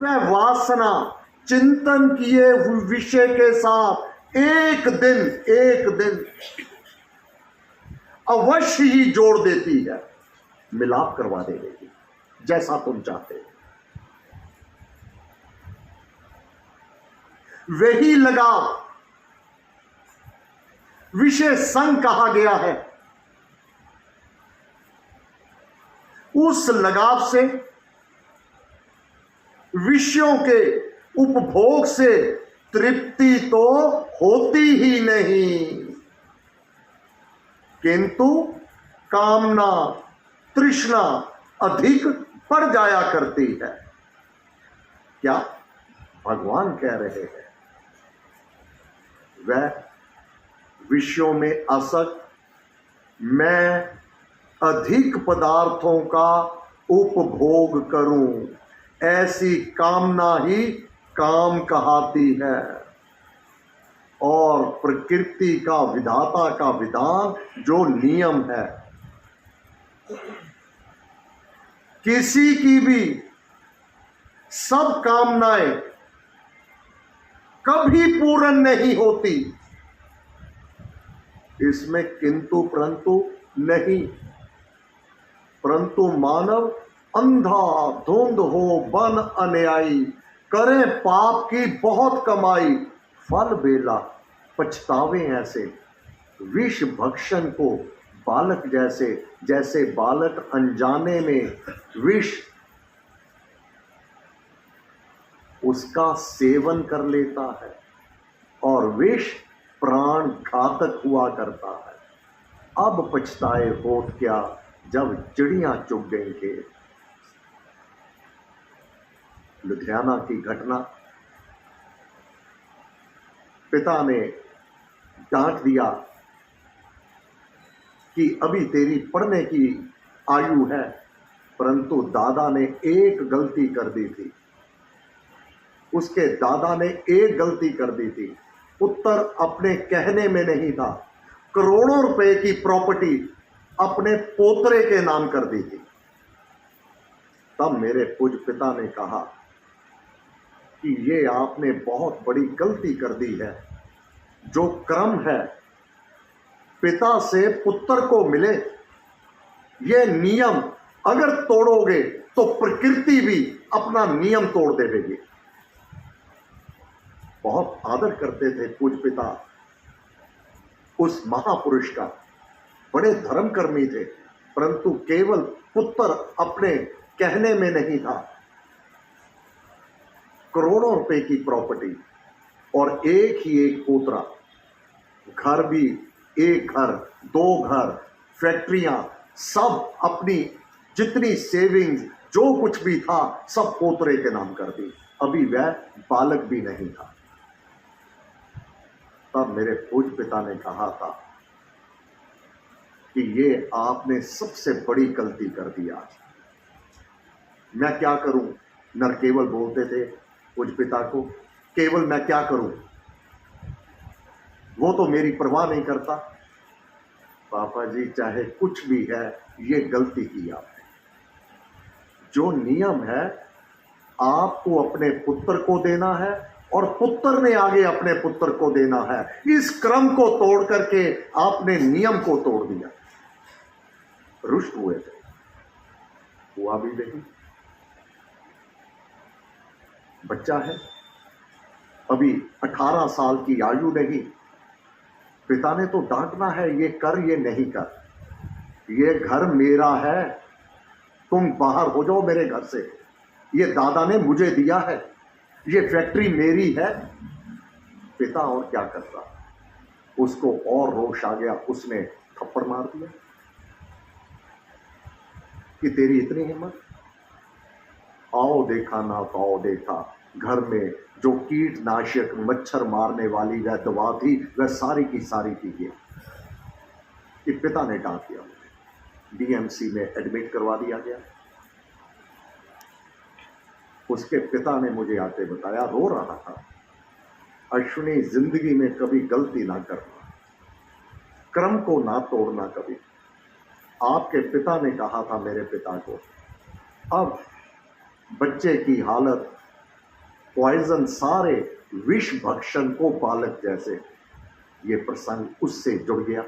वह वासना चिंतन किए हुए विषय के साथ एक दिन अवश्य ही जोड़ देती है, मिलाप करवा देगी जैसा तुम चाहते हो। वही लगाव विषय संग कहा गया है। उस लगाव से, विषयों के उपभोग से तृप्ति तो होती ही नहीं, किंतु कामना तृष्णा अधिक बढ़ जाया करती है। क्या भगवान कह रहे हैं? वह विषयों में आसक्त, मैं अधिक पदार्थों का उपभोग करूं, ऐसी कामना ही काम कहलाती है। और प्रकृति का विधाता का विधान जो नियम है, किसी की भी सब कामनाएं कभी पूर्ण नहीं होती, इसमें किंतु परंतु नहीं। परंतु मानव अंधा धुंध हो बन अन्यायी, करे पाप की बहुत कमाई, फल बेला पछतावे ऐसे। विष भक्षण को बालक जैसे बालक अनजाने में विष उसका सेवन कर लेता है और विष प्राण घातक हुआ करता है। अब पछताए होठ क्या, जब चिड़ियां चुग गई थे। लुधियाना की घटना, पिता ने डांट दिया कि अभी तेरी पढ़ने की आयु है, परंतु दादा ने एक गलती कर दी थी। उसके दादा ने एक गलती कर दी थी, उत्तर अपने कहने में नहीं था। करोड़ों रुपए की प्रॉपर्टी अपने पोतरे के नाम कर दी थी। तब मेरे पूज्य पिता ने कहा कि ये आपने बहुत बड़ी गलती कर दी है। जो क्रम है पिता से पुत्र को मिले, ये नियम अगर तोड़ोगे तो प्रकृति भी अपना नियम तोड़ देगी। बहुत आदर करते थे पूज्य पिता उस महापुरुष का, बड़े धर्मकर्मी थे, परंतु केवल पुत्र अपने कहने में नहीं था। करोड़ों रुपए की प्रॉपर्टी और एक ही एक पोतरा, घर भी एक घर, दो घर, फैक्ट्रियां, सब अपनी जितनी सेविंग्स जो कुछ भी था सब पोतरे के नाम कर दी। अभी वह बालक भी नहीं था। तब मेरे पूज्य पिता ने कहा था कि ये आपने सबसे बड़ी गलती कर दिया। मैं क्या करूं? नरकेवल बोलते थे पूज्य पिता को, केवल मैं क्या करूं, वो तो मेरी परवाह नहीं करता। पापा जी चाहे कुछ भी है, ये गलती की आपने। जो नियम है आपको अपने पुत्र को देना है और पुत्र ने आगे अपने पुत्र को देना है। इस क्रम को तोड़ करके आपने नियम को तोड़ दिया। रुष्ट हुए थे, हुआ भी नहीं। बच्चा है, अभी 18 साल की आयु नहीं। पिता ने तो डांटना है, ये कर ये नहीं कर, ये घर मेरा है, तुम बाहर हो जाओ मेरे घर से, ये दादा ने मुझे दिया है, ये फैक्ट्री मेरी है। पिता और क्या करता, उसको और रोष आ गया, उसने थप्पड़ मार दिया कि तेरी इतनी हिम्मत, आओ देखा ना पाओ देखा, घर में जो कीटनाशक मच्छर मारने वाली वह दवा थी वह सारी की सारी पी गया। कि पिता ने डांट दिया, डीएमसी में एडमिट करवा दिया गया। उसके पिता ने मुझे आके बताया, रो रहा था, अश्विनी जिंदगी में कभी गलती ना करना, क्रम को ना तोड़ना कभी। आपके पिता ने कहा था मेरे पिता को। अब बच्चे की हालत पॉइजन सारे विष भक्षण को बालक जैसे। ये प्रसंग उससे जुड़ गया।